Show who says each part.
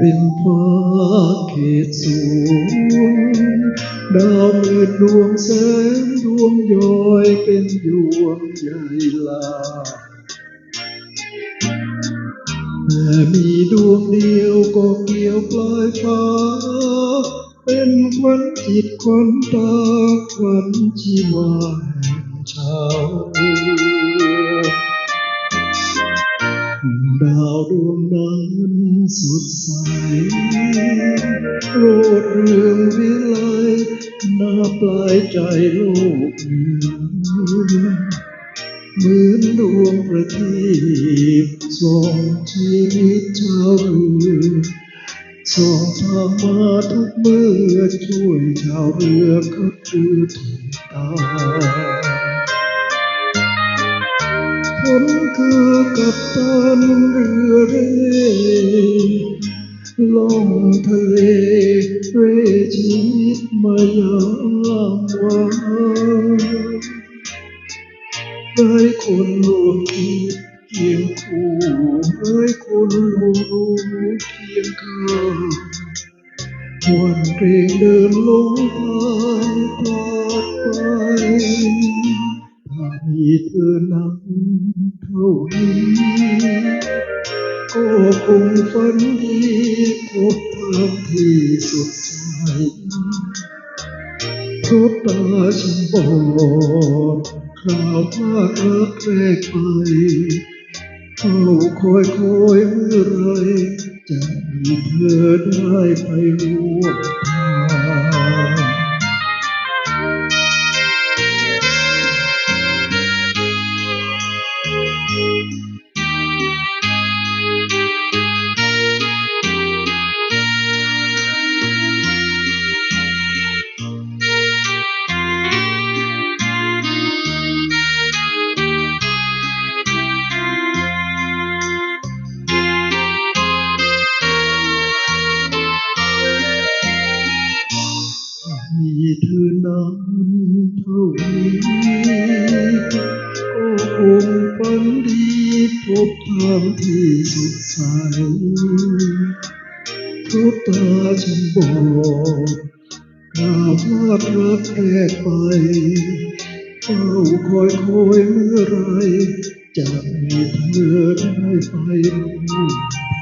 Speaker 1: ริมฟ้าเขตสวงดาวหมื่นดวงแสนดวงย้อยเป็นยวงใหญ่ลาแต่มีดวงเดียวก็เกี่ยวปลายฟ้าเป็นขวัญจิตขวัญตาขวัญชีวาแห่งชาวเรือ ดาวดวงนั้นสดใสโรดเรืองวิไลณปลายใจโลกนี้เหมือนดวงประทีปส่องชีวิตชาวเรือส่องทางมาทุกเมื่อช่วยชาวเรือขับเรือถูกตาผมคือกัปตันเรือเร่ล่องทะเลเร่ชีวิตมายามวานให้คนร่วมคิดเคียงคู่ให้คนร่วมรู้เคียงข้างวันเพลงเดินลงทางปลอดภัยถ้ามีเธอนั้นเท่านี้ก็คงฝันดีพบทางที่สดใสเพราะตาฉันบอดคราวพลาดรักแรกไปเฝ้าคอยเมื่อไรจะมีเธอได้ไปร่วมทางมีเธอนั้นเท่านี้ก็คงฝันดีพบทางที่สดใสเพราะตาฉันบอดกล่าวพลาดรักแรกไปเฝ้าคอยเมื่อไรจะมีเธอได้ไปร่วม